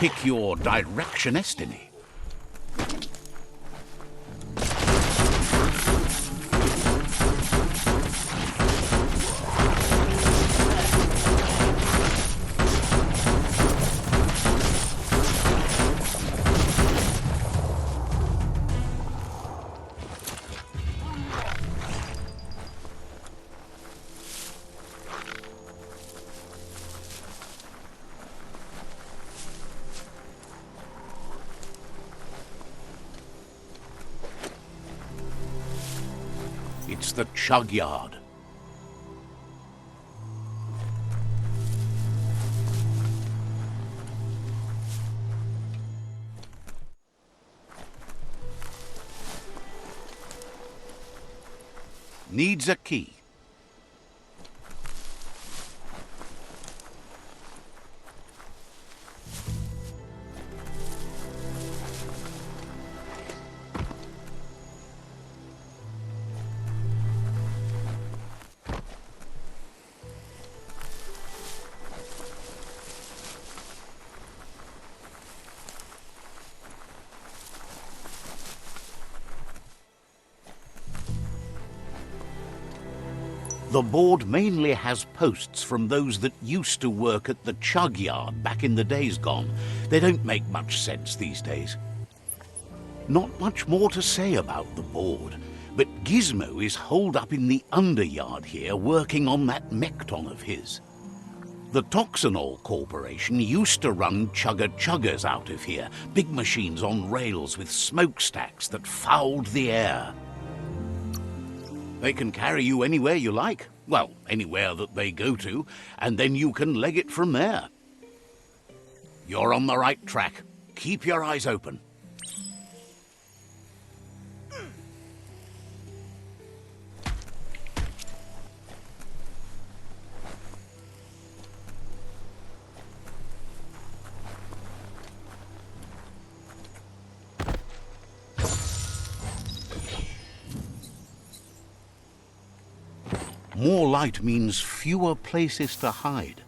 pick your direction destiny. It's the chug yard. Needs a key. The board mainly has posts from those that used to work at the chug yard back in the days gone. They don't make much sense these days. Not much more to say about the board, but Gizmo is holed up in the underyard here working on that Mekton of his. The Toxanol Corporation used to run chugger-chuggers out of here, big machines on rails with smokestacks that fouled the air. They can carry you anywhere you like. Well, anywhere that they go to, and then you can leg it from there. You're on the right track. Keep your eyes open. More light means fewer places to hide.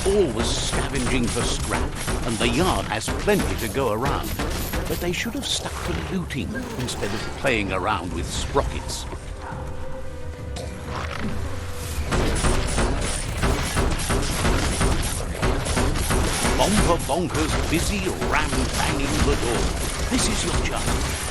Always scavenging for scrap, and the yard has plenty to go around. But they should have stuck to looting instead of playing around with sprockets. Bomber bonkers busy ram-banging the door. This is your chance.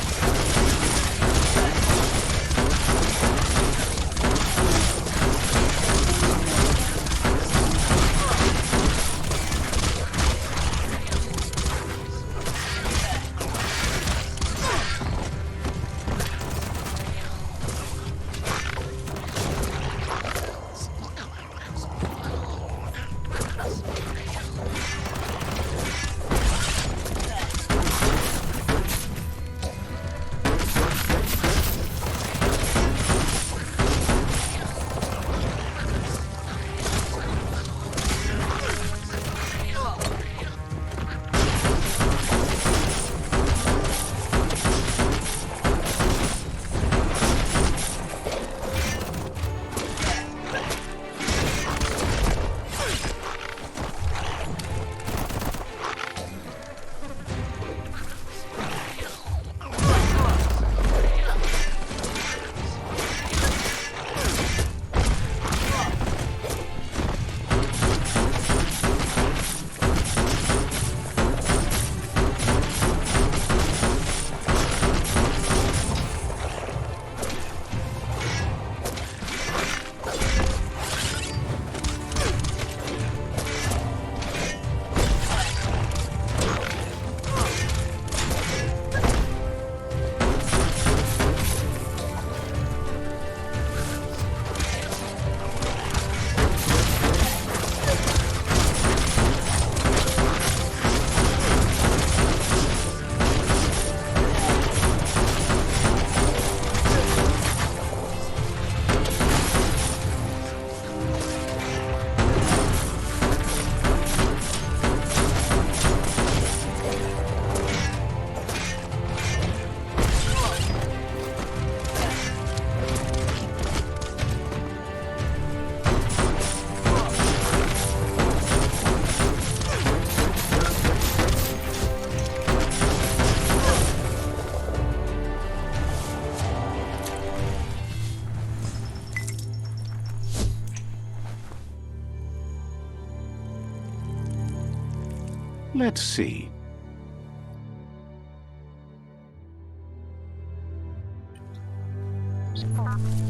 Let's see.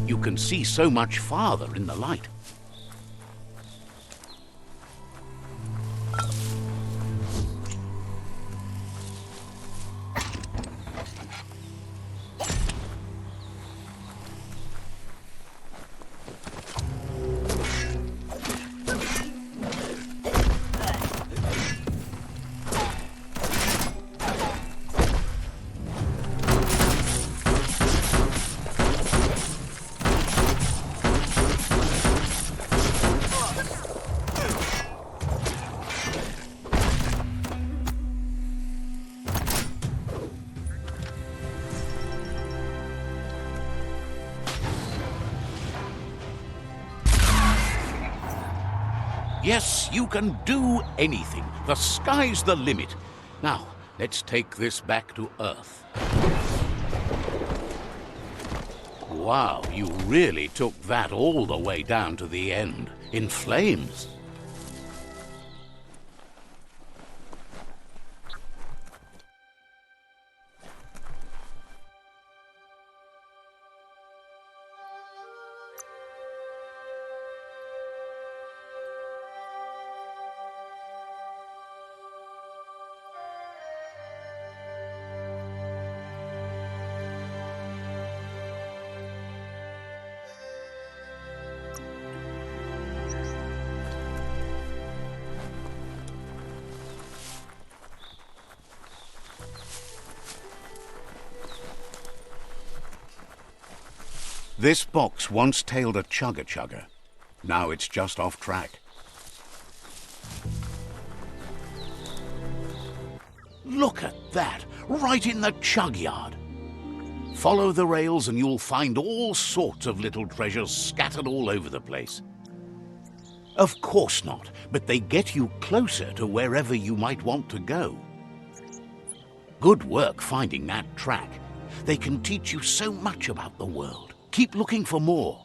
You can see so much farther in the light. Yes, you can do anything. The sky's the limit. Now, let's take this back to Earth. Wow, you really took that all the way down to the end, in flames. This box once tailed a chugger-chugger. Now it's just off track. Look at that, right in the chug yard. Follow the rails and you'll find all sorts of little treasures scattered all over the place. Of course not, but they get you closer to wherever you might want to go. Good work finding that track. They can teach you so much about the world. Keep looking for more.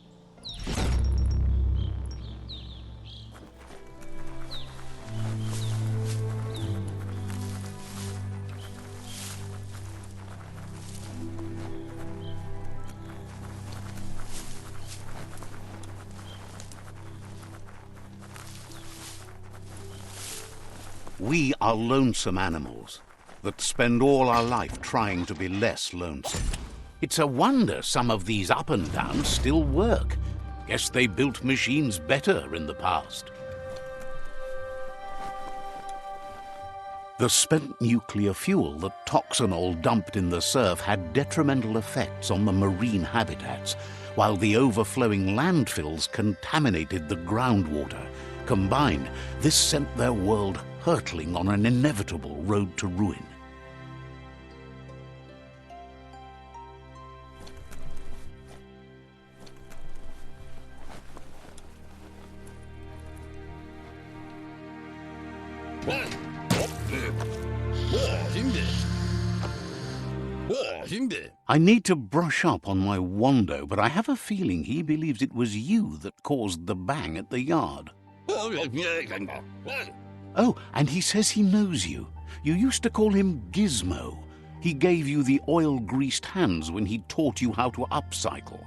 We are lonesome animals that spend all our life trying to be less lonesome. It's a wonder some of these up and downs still work. Guess they built machines better in the past. The spent nuclear fuel that Toxanol dumped in the surf had detrimental effects on the marine habitats, while the overflowing landfills contaminated the groundwater. Combined, this sent their world hurtling on an inevitable road to ruin. I need to brush up on my Wando, but I have a feeling he believes it was you that caused the bang at the yard. Oh, and he says he knows you. You used to call him Gizmo. He gave you the oil-greased hands when he taught you how to upcycle.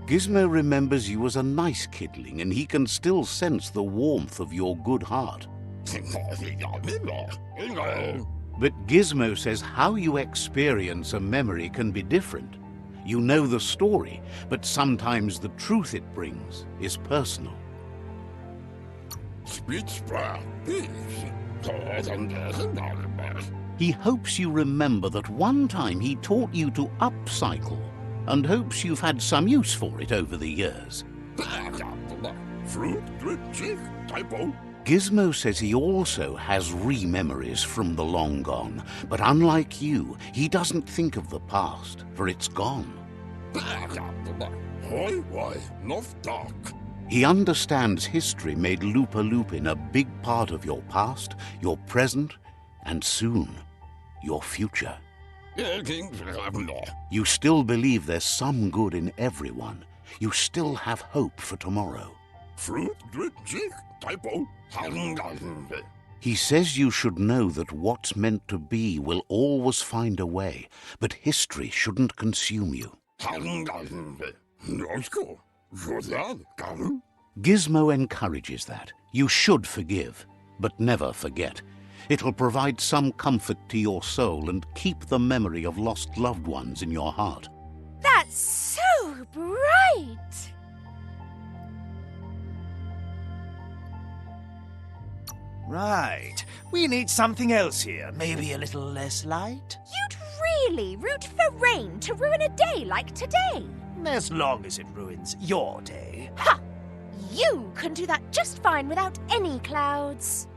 Gizmo remembers you as a nice kidling, and he can still sense the warmth of your good heart. But Gizmo says how you experience a memory can be different. You know the story, but sometimes the truth it brings is personal. He hopes you remember that one time he taught you to upcycle, and hopes you've had some use for it over the years. Gizmo says he also has re-memories from the long gone, but unlike you, he doesn't think of the past, for it's gone. He understands history made Lupa-Lupin a big part of your past, your present, and soon, your future. You still believe there's some good in everyone. You still have He says you should know that what's meant to be will always find a way, but history shouldn't consume you. Gizmo encourages that. You should forgive, but never forget. It'll provide some comfort to your soul and keep the memory of lost loved ones in your heart. That's so bright! Right. We need something else here. Maybe a little less light? You'd really root for rain to ruin a day like today? As long as it ruins your day. Ha! You can do that just fine without any clouds.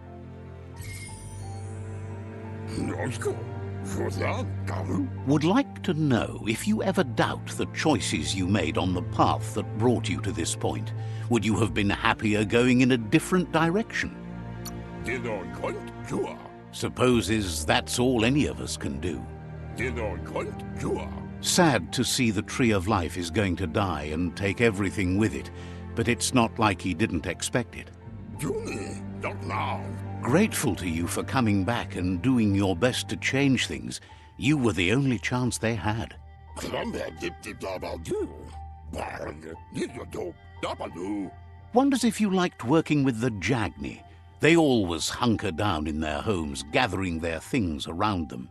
Would like to know if you ever doubt the choices you made on the path that brought you to this point. Would you have been happier going in a different direction? Supposes that's all any of us can do. Sad to see the Tree of Life is going to die and take everything with it, but it's not like he didn't expect it. Grateful to you for coming back and doing your best to change things. You were the only chance they had. Wonders if you liked working with the Jagni. They always hunker down in their homes, gathering their things around them.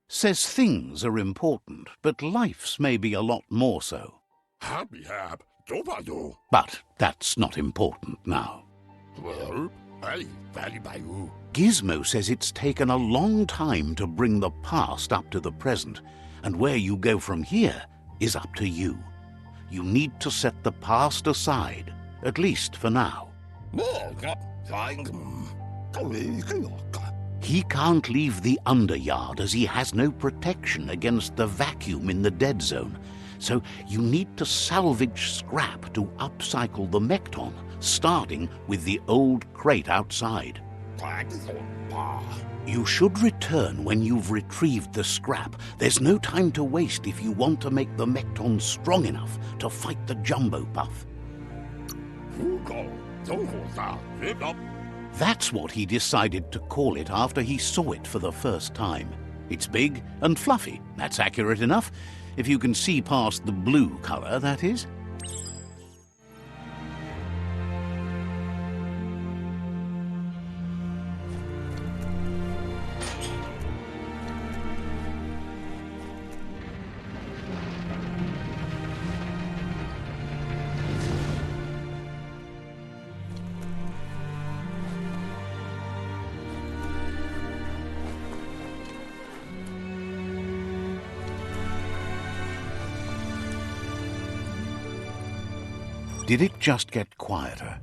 Says things are important, but life's maybe a lot more so. But that's not important now. Gizmo says it's taken a long time to bring the past up to the present, and where you go from here is up to you. You need to set the past aside, at least for now. He can't leave the underyard as he has no protection against the vacuum in the dead zone. So you need to salvage scrap to upcycle the Mekton, starting with the old crate outside. You should return when you've retrieved the scrap. There's no time to waste if you want to make the Mekton strong enough to fight the Jumbo Puff. That's what he decided to call it after he saw it for the first time. It's big and fluffy. That's accurate enough. If you can see past the blue color, that is. Did it just get quieter?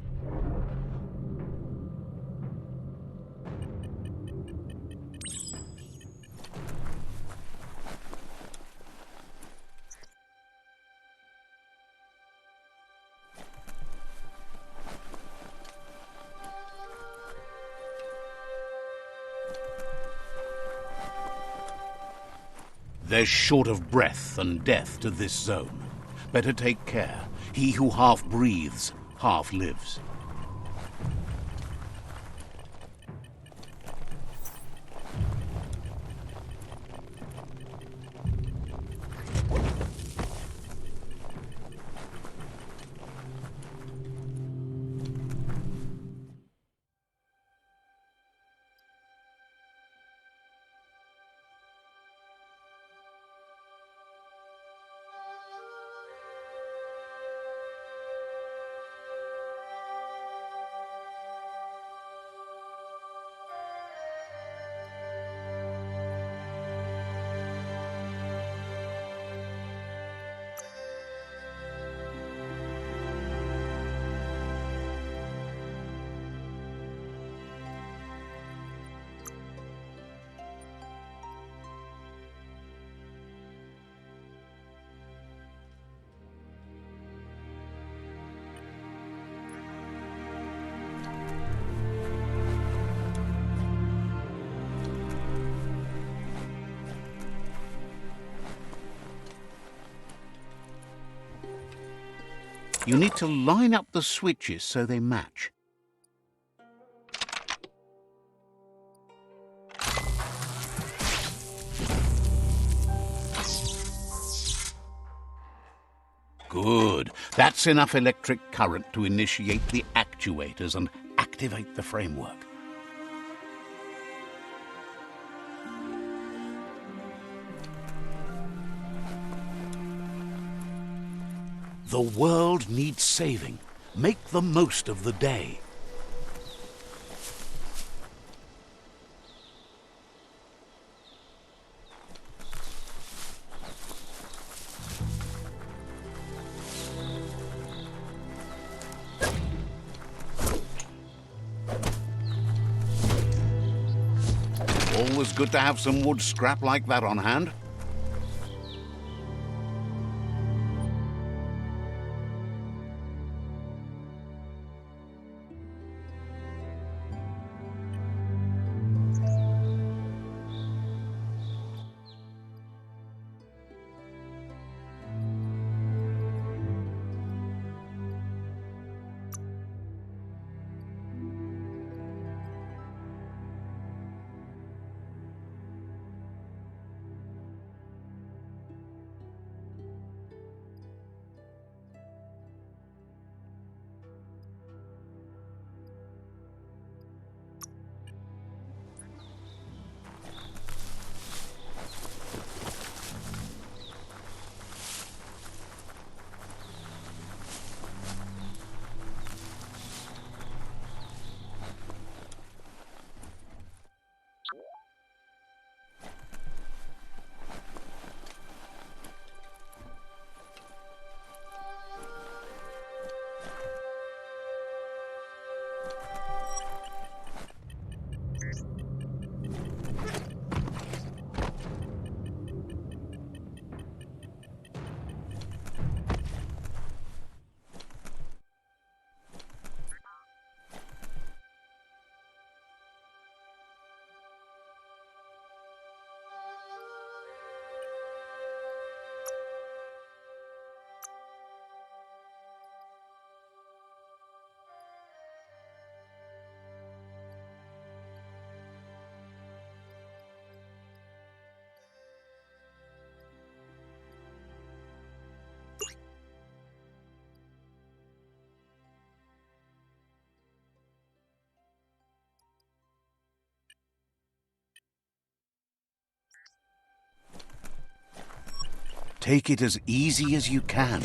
There's short of breath and death to this zone. Better take care. He who half breathes, half lives. You need to line up the switches so they match. Good. That's enough electric current to initiate the actuators and activate the framework. The world needs saving. Make the most of the day. Always good to have some wood scrap like that on hand. Take it as easy as you can.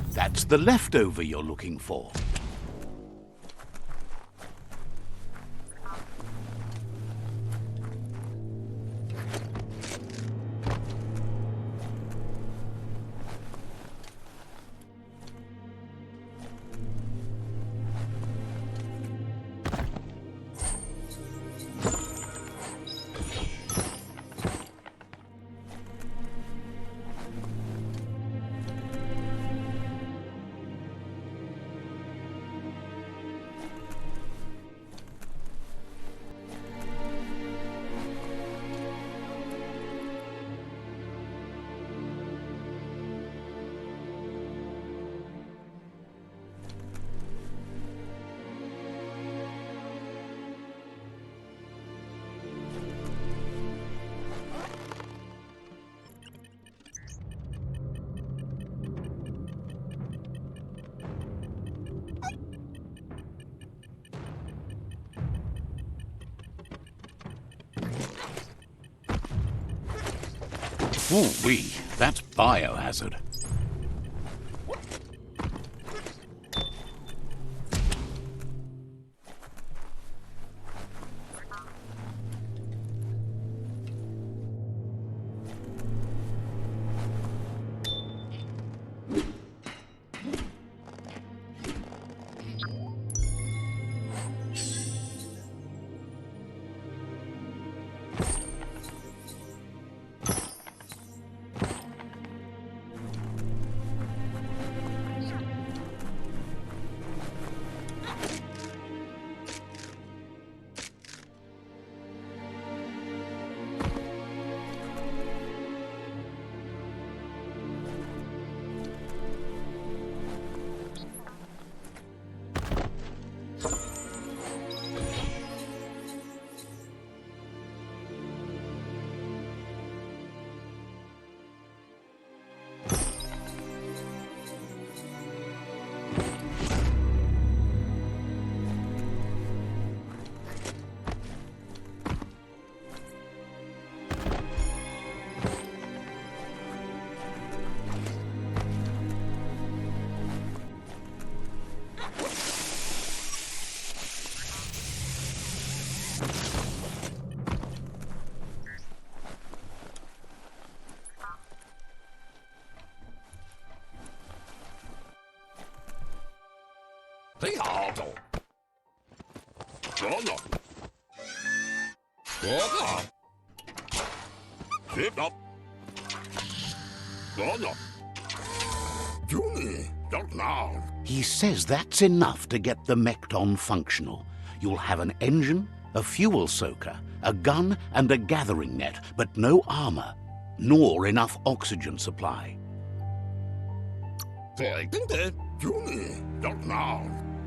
That's the leftover you're looking for. Ooh-wee, that's biohazard. He says that's enough to get the Mekton functional. You'll have an engine, a fuel soaker, a gun and a gathering net, but no armor, nor enough oxygen supply.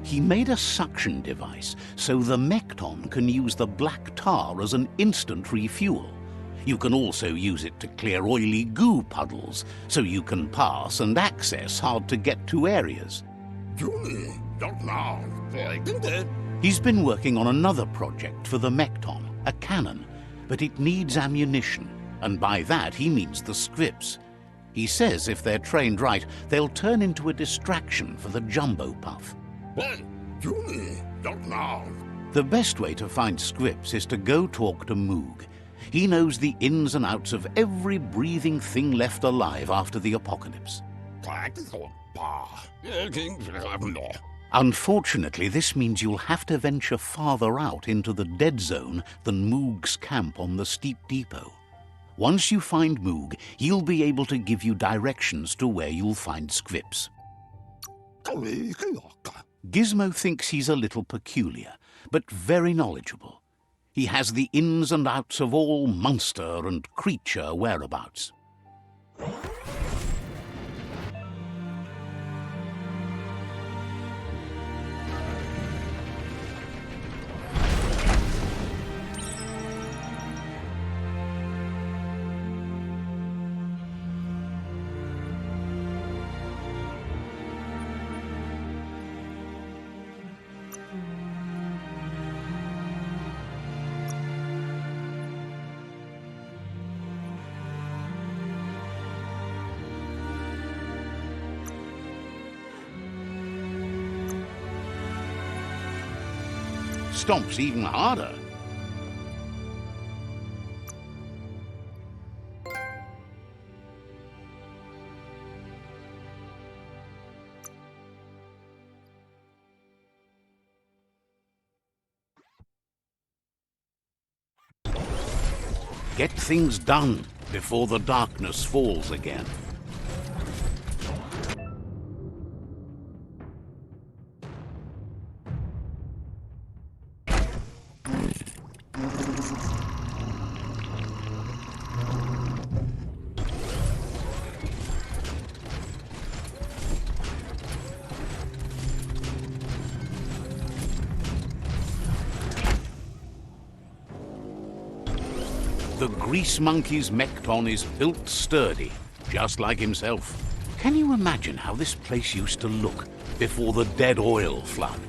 He made a suction device so the Mekton can use the black tar as an instant refuel. You can also use it to clear oily goo puddles, so you can pass and access hard-to-get-to areas. He's been working on another project for the Mekton, a cannon, but it needs ammunition, and by that he means the scripts. He says if they're trained right, they'll turn into a distraction for the jumbo puff. The best way to find scripts is to go talk to Moog. He knows the ins and outs of every breathing thing left alive after the apocalypse. Unfortunately, this means you'll have to venture farther out into the dead zone than Moog's camp on the steep depot. Once you find Moog, he'll be able to give you directions to where you'll find scripts. Gizmo thinks he's a little peculiar, but very knowledgeable. He has the ins and outs of all monster and creature whereabouts. Stomps even harder. Get things done before the darkness falls again. The Grease Monkey's Mekton is built sturdy, just like himself. Can you imagine how this place used to look before the dead oil flood?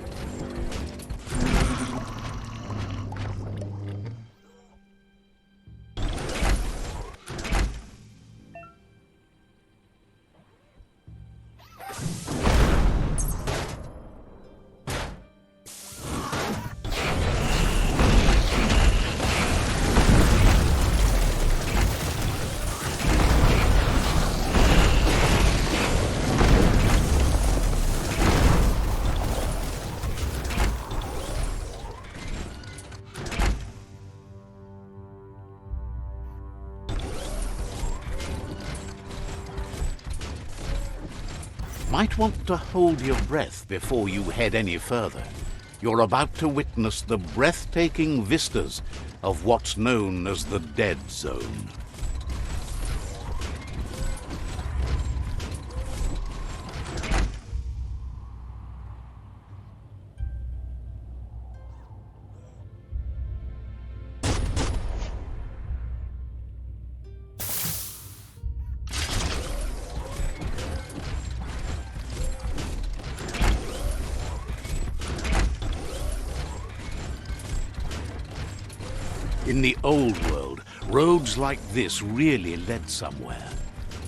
Might want to hold your breath before you head any further. You're about to witness the breathtaking vistas of what's known as the Dead Zone. In the old world, roads like this really led somewhere.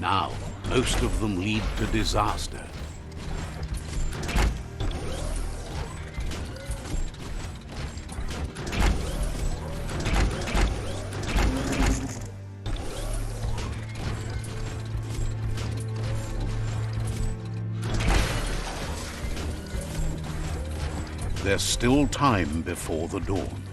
Now, most of them lead to disaster. There's still time before the dawn.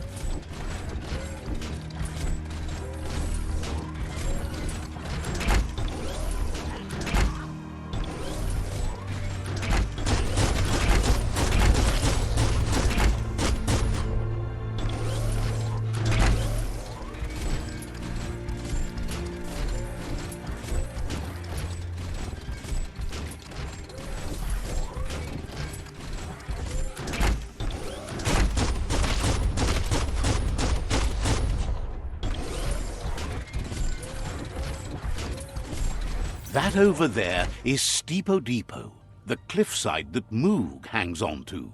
That over there is Steepo Depot, the cliffside that Moog hangs on to.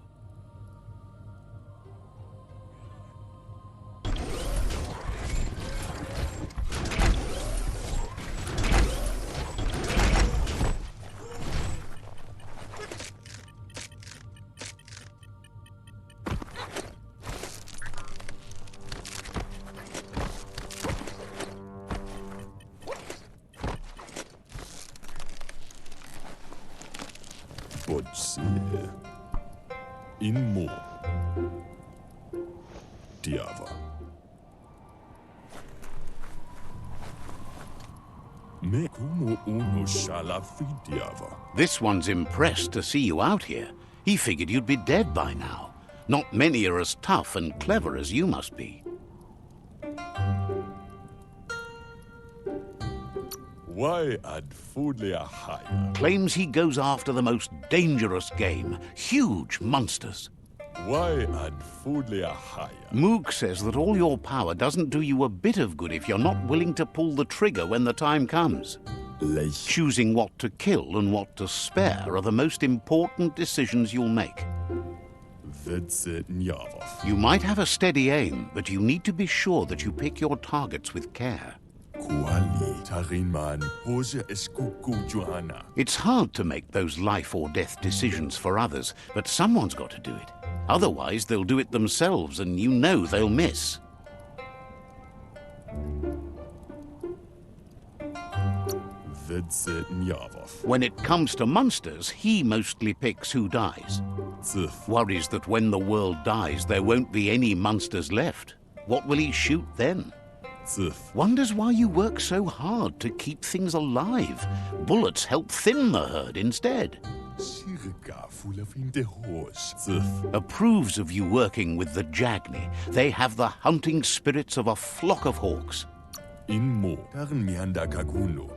In Mo Diava Mekumo uno shala Diava. This one's impressed to see you out here. He figured you'd be dead by now. Not many are as tough and clever as you must be. Why ad foodlia higher? Claims he goes after the most dangerous game, huge monsters. Why ad foodlia higher? Moog says that all your power doesn't do you a bit of good if you're not willing to pull the trigger when the time comes. Choosing what to kill and what to spare are the most important decisions you'll make. That's it, Nyava. You might have a steady aim, but you need to be sure that you pick your targets with care. It's hard to make those life or death decisions for others, but someone's got to do it. Otherwise, they'll do it themselves, and you know they'll miss. When it comes to monsters, he mostly picks who dies. Worries that when the world dies, there won't be any monsters left. What will he shoot then? Wonders why you work so hard to keep things alive. Bullets help thin the herd instead. Approves of you working with the Jagni. They have the hunting spirits of a flock of hawks.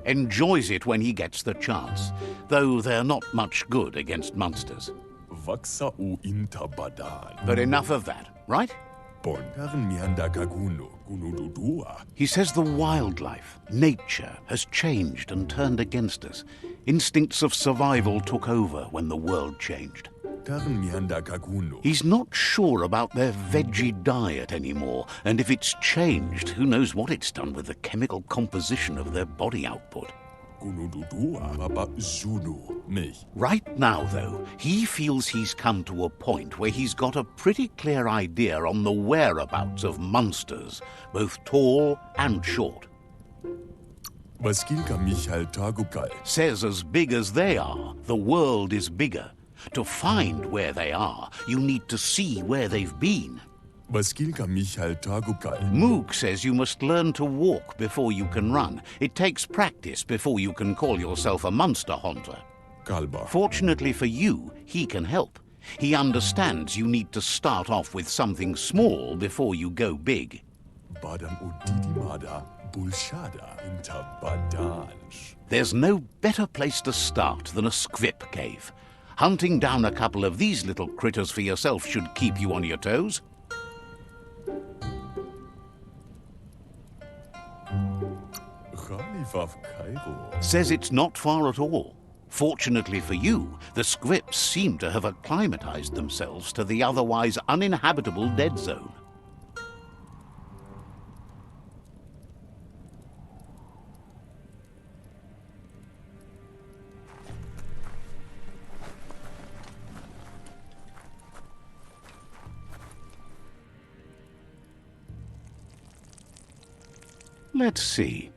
Enjoys it when he gets the chance, though they're not much good against monsters. But enough of that, right? He says the wildlife, nature, has changed and turned against us. Instincts of survival took over when the world changed. He's not sure about their veggie diet anymore, and if it's changed, who knows what it's done with the chemical composition of their body output. Right now, though, he feels he's come to a point where he's got a pretty clear idea on the whereabouts of monsters, both tall and short. Says as big as they are, the world is bigger. To find where they are, you need to see where they've been. Moog says you must learn to walk before you can run. It takes practice before you can call yourself a monster hunter. Fortunately for you, he can help. He understands you need to start off with something small before you go big. There's no better place to start than a squip cave. Hunting down a couple of these little critters for yourself should keep you on your toes. Says it's not far at all. Fortunately for you, the squips seem to have acclimatized themselves to the otherwise uninhabitable dead zone. Let's see.